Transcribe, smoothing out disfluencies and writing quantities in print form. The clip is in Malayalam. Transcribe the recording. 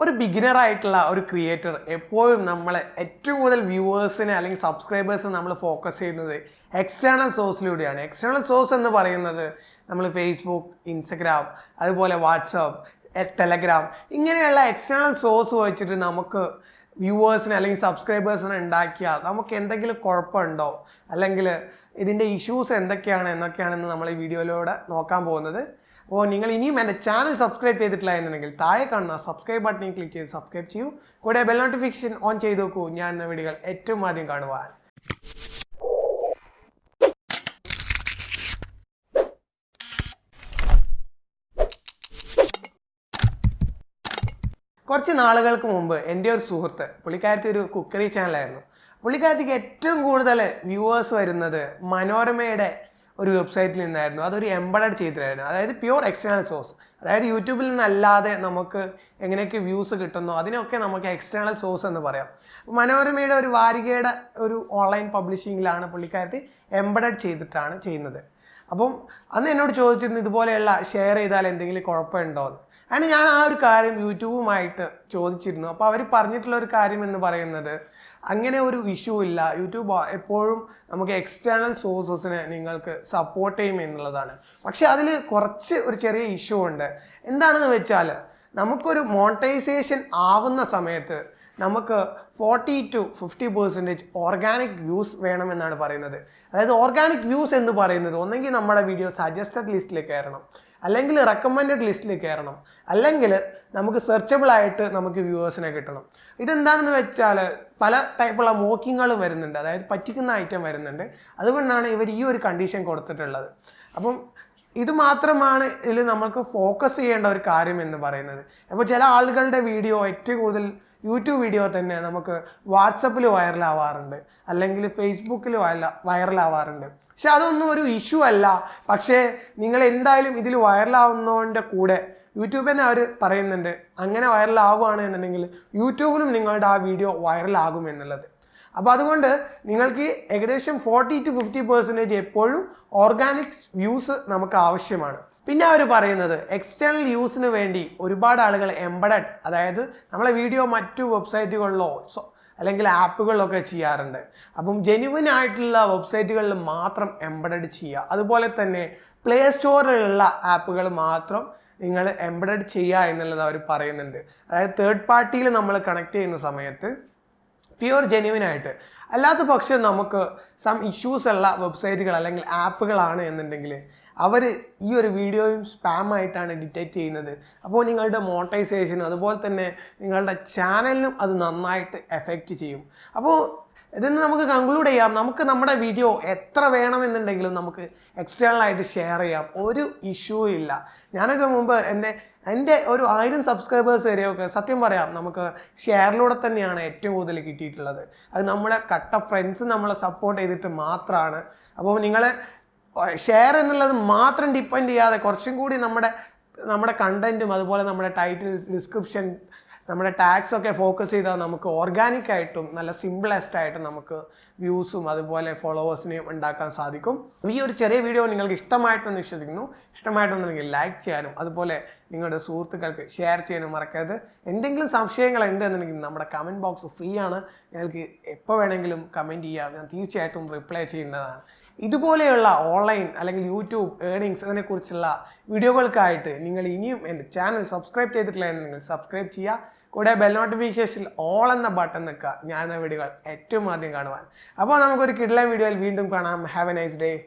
ഒരു ബിഗിനർ ആയിട്ടുള്ള ഒരു ക്രിയേറ്റർ എപ്പോഴും നമ്മളെ ഏറ്റവും കൂടുതൽ വ്യൂവേഴ്സിനെ അല്ലെങ്കിൽ സബ്സ്ക്രൈബേഴ്സിനെ നമ്മൾ ഫോക്കസ് ചെയ്യുന്നത് എക്സ്റ്റേണൽ സോഴ്സിലൂടെയാണ്. എക്സ്റ്റേണൽ സോഴ്സ് എന്ന് പറയുന്നത് നമ്മൾ ഫേസ്ബുക്ക്, ഇൻസ്റ്റഗ്രാം, അതുപോലെ വാട്സാപ്പ്, ടെലഗ്രാം ഇങ്ങനെയുള്ള എക്സ്റ്റേണൽ സോഴ്സ് വെച്ചിട്ട് നമുക്ക് വ്യൂവേഴ്സിനെ അല്ലെങ്കിൽ സബ്സ്ക്രൈബേഴ്സിനെ ഉണ്ടാക്കിയാൽ നമുക്ക് എന്തെങ്കിലും കുഴപ്പമുണ്ടോ, അല്ലെങ്കിൽ ഇതിൻ്റെ ഇഷ്യൂസ് എന്നൊക്കെയാണെന്ന് നമ്മൾ ഈ വീഡിയോയിലൂടെ നോക്കാൻ പോകുന്നത്. അപ്പോൾ നിങ്ങൾ ഇനിയും എൻ്റെ ചാനൽ സബ്സ്ക്രൈബ് ചെയ്തിട്ടില്ല എന്നുണ്ടെങ്കിൽ താഴെ കാണുന്ന സബ്സ്ക്രൈബ് ബട്ടണിൽ ക്ലിക്ക് ചെയ്ത് സബ്സ്ക്രൈബ് ചെയ്യൂ. കൂടെ ബെൽ നോട്ടിഫിക്കേഷൻ ഓൺ ചെയ്ത് നോക്കൂ, ഞാൻ എന്ന വീഡിയോകൾ ഏറ്റവും ആദ്യം കാണുവാൻ. കുറച്ച് നാളുകൾക്ക് മുമ്പ് എൻ്റെ ഒരു സുഹൃത്ത്, പുള്ളിക്കാരത്തി ഒരു കുക്കറി ചാനലായിരുന്നു. പുള്ളിക്കാരത്തിക്ക് ഏറ്റവും കൂടുതൽ വ്യൂവേഴ്സ് വരുന്നത് മനോരമയുടെ ഒരു വെബ്സൈറ്റിൽ നിന്നായിരുന്നു. അതൊരു എംബഡഡ് ചെയ്തിട്ടായിരുന്നു, അതായത് പ്യൂർ എക്സ്റ്റേണൽ സോഴ്സ്. അതായത് യൂട്യൂബിൽ നിന്നല്ലാതെ നമുക്ക് എങ്ങനെയൊക്കെ വ്യൂസ് കിട്ടുന്നോ അതിനൊക്കെ നമുക്ക് എക്സ്റ്റേണൽ സോഴ്സ് എന്ന് പറയാം. മനോരമയുടെ ഒരു വാരികയുടെ ഒരു ഓൺലൈൻ പബ്ലിഷിങ്ങിലാണ് പുള്ളിക്കാരത്തി എംബഡഡ് ചെയ്തിട്ടാണ് ചെയ്യുന്നത്. അപ്പം അന്ന് എന്നോട് ചോദിച്ചിരുന്നു ഇതുപോലെയുള്ള ഷെയർ ചെയ്താൽ എന്തെങ്കിലും കുഴപ്പമുണ്ടോ എന്ന്. അതിന് ഞാൻ ആ ഒരു കാര്യം യൂട്യൂബുമായിട്ട് ചോദിച്ചിരുന്നു. അപ്പോൾ അവർ പറഞ്ഞിട്ടുള്ള ഒരു കാര്യം എന്ന് പറയുന്നത് അങ്ങനെ ഒരു ഇഷ്യൂ ഇല്ല, യൂട്യൂബ് എപ്പോഴും നമുക്ക് എക്സ്റ്റേണൽ സോഴ്സസിനെ നിങ്ങൾക്ക് സപ്പോർട്ട് ചെയ്യും എന്നുള്ളതാണ്. പക്ഷെ അതിൽ കുറച്ച് ഒരു ചെറിയ ഇഷ്യൂ ഉണ്ട്. എന്താണെന്ന് വെച്ചാൽ നമുക്കൊരു ആവുന്ന സമയത്ത് നമുക്ക് 40 to 50% ഓർഗാനിക് വ്യൂസ് വേണമെന്നാണ് പറയുന്നത്. അതായത് ഓർഗാനിക് വ്യൂസ് എന്ന് പറയുന്നത് ഒന്നെങ്കിൽ നമ്മുടെ വീഡിയോ സജസ്റ്റഡ് ലിസ്റ്റിൽ കയറണം, അല്ലെങ്കിൽ റെക്കമെൻഡഡ് ലിസ്റ്റിൽ കയറണം, അല്ലെങ്കിൽ നമുക്ക് സെർച്ചബിൾ ആയിട്ട് നമുക്ക് വ്യൂവേഴ്സിനെ കിട്ടണം. ഇതെന്താണെന്ന് വെച്ചാൽ പല ടൈപ്പുള്ള മോക്കിങ്ങുകളും വരുന്നുണ്ട്, അതായത് പറ്റിക്കുന്ന ഐറ്റം വരുന്നുണ്ട്. അതുകൊണ്ടാണ് ഇവർ ഈ ഒരു കണ്ടീഷൻ കൊടുത്തിട്ടുള്ളത്. അപ്പം ഇത് മാത്രമാണ് ഇതിൽ നമുക്ക് ഫോക്കസ് ചെയ്യേണ്ട ഒരു കാര്യം എന്ന് പറയുന്നത്. അപ്പോൾ ചില ആളുകളുടെ വീഡിയോ ഏറ്റവും കൂടുതൽ യൂട്യൂബ് വീഡിയോ തന്നെ നമുക്ക് വാട്സപ്പിൽ വൈറലാവാറുണ്ട്, അല്ലെങ്കിൽ ഫേസ്ബുക്കിൽ വൈറലാവാറുണ്ട്. പക്ഷെ അതൊന്നും ഒരു ഇഷ്യൂ അല്ല. പക്ഷേ നിങ്ങൾ എന്തായാലും ഇതിൽ വൈറലാവുന്നതിൻ്റെ കൂടെ യൂട്യൂബിൽ തന്നെ അവർ പറയുന്നുണ്ട് അങ്ങനെ വൈറലാവുകയാണ് എന്നുണ്ടെങ്കിൽ യൂട്യൂബിലും നിങ്ങളുടെ ആ വീഡിയോ വൈറലാകും എന്നുള്ളത്. അപ്പോൾ അതുകൊണ്ട് നിങ്ങൾക്ക് ഏകദേശം 40 to 50% എപ്പോഴും ഓർഗാനിക് വ്യൂസ് നമുക്ക് ആവശ്യമാണ്. പിന്നെ അവർ പറയുന്നത് എക്സ്റ്റേണൽ യൂസിന് വേണ്ടി ഒരുപാട് ആളുകൾ എംബഡഡ്, അതായത് നമ്മളെ വീഡിയോ മറ്റു വെബ്സൈറ്റുകളിലോ അല്ലെങ്കിൽ ആപ്പുകളിലൊക്കെ ചെയ്യാറുണ്ട്. അപ്പം ജെന്യുവൻ ആയിട്ടുള്ള വെബ്സൈറ്റുകളിൽ മാത്രം എംബഡഡ് ചെയ്യുക. അതുപോലെ തന്നെ പ്ലേ സ്റ്റോറിലുള്ള ആപ്പുകൾ മാത്രം നിങ്ങൾ എംബഡഡ് ചെയ്യുക എന്നുള്ളത് അവർ പറയുന്നുണ്ട്. അതായത് തേർഡ് പാർട്ടിയിൽ നമ്മൾ കണക്ട് ചെയ്യുന്ന സമയത്ത് പ്യുവർ ജെന്യുവൻ ആയിട്ട്, അല്ലാത്ത പക്ഷം നമുക്ക് ഇഷ്യൂസ് ഉള്ള വെബ്സൈറ്റുകൾ അല്ലെങ്കിൽ ആപ്പുകളാണ് എന്നുണ്ടെങ്കിൽ അവർ ഈ ഒരു വീഡിയോയും സ്പാം ആയിട്ടാണ് ഡിറ്റക്റ്റ് ചെയ്യുന്നത്. അപ്പോൾ നിങ്ങളുടെ മോണിറ്റൈസേഷൻ അതുപോലെ തന്നെ നിങ്ങളുടെ ചാനലിനും അത് നന്നായിട്ട് എഫക്റ്റ് ചെയ്യും. അപ്പോൾ ഇതിന്ന് നമുക്ക് കൺക്ലൂഡ് ചെയ്യാം, നമുക്ക് നമ്മുടെ വീഡിയോ എത്ര വേണമെന്നുണ്ടെങ്കിലും നമുക്ക് എക്സ്റ്റേണൽ ആയിട്ട് ഷെയർ ചെയ്യാം, ഒരു ഇഷ്യൂ ഇല്ല. ഞാനൊക്കെ മുമ്പ് എൻ്റെ ഒരു 1000 സബ്സ്ക്രൈബേഴ്സ് വരെയൊക്കെ സത്യം പറയാം നമുക്ക് ഷെയറിലൂടെ തന്നെയാണ് ഏറ്റവും കൂടുതൽ കിട്ടിയിട്ടുള്ളത്. അത് നമ്മുടെ കട്ട ഫ്രണ്ട്സ് നമ്മളെ സപ്പോർട്ട് ചെയ്തിട്ട് മാത്രമാണ്. അപ്പോൾ നിങ്ങളെ ഷെയർ എന്നുള്ളത് മാത്രം ഡിപ്പെൻഡ് ചെയ്യാതെ കുറച്ചും കൂടി നമ്മുടെ കണ്ടന്റും അതുപോലെ നമ്മുടെ ടൈറ്റിൽ, ഡിസ്ക്രിപ്ഷൻ, നമ്മുടെ ടാഗ്സ് ഒക്കെ ഫോക്കസ് ചെയ്താൽ നമുക്ക് ഓർഗാനിക് ആയിട്ടും നല്ല സിമ്പിളസ്റ്റ് ആയിട്ടും നമുക്ക് വ്യൂസും അതുപോലെ ഫോളോവേഴ്സിനെയും ഉണ്ടാക്കാൻ സാധിക്കും. ഈ ഒരു ചെറിയ വീഡിയോ നിങ്ങൾക്ക് ഇഷ്ടമായിട്ടെന്ന് വിശ്വസിക്കുന്നു. ഇഷ്ടമായിട്ടെന്നുണ്ടെങ്കിൽ ലൈക്ക് ചെയ്യാനും അതുപോലെ നിങ്ങളുടെ സുഹൃത്തുക്കൾക്ക് ഷെയർ ചെയ്യാനും മറക്കരുത്. എന്തെങ്കിലും സംശയങ്ങൾ ഉണ്ടെന്നുണ്ടെങ്കിൽ നമ്മുടെ കമൻറ്റ് ബോക്സ് ഫ്രീ ആണ്, നിങ്ങൾക്ക് എപ്പോൾ വേണമെങ്കിലും കമൻറ്റ് ചെയ്യാം, ഞാൻ തീർച്ചയായിട്ടും റിപ്ലൈ ചെയ്യുന്നതാണ്. ഇതുപോലെയുള്ള ഓൺലൈൻ അല്ലെങ്കിൽ യൂട്യൂബ് ഏർണിങ്സ് അതിനെക്കുറിച്ചുള്ള വീഡിയോകൾക്കായിട്ട് നിങ്ങൾ ഇനിയും എൻ്റെ ചാനൽ സബ്സ്ക്രൈബ് ചെയ്തിട്ടില്ല എന്നുണ്ടെങ്കിൽ സബ്സ്ക്രൈബ് ചെയ്യുക. കൂടെ ബെൽ നോട്ടിഫിക്കേഷനിൽ ഓൾ എന്ന ബട്ടൺ നിൽക്കുക, ഞാൻ എന്ന വീഡിയോകൾ ഏറ്റവും ആദ്യം കാണുവാൻ. അപ്പോൾ നമുക്കൊരു കിഡ്ലൈൻ വീഡിയോയിൽ വീണ്ടും കാണാം. Have A nice day.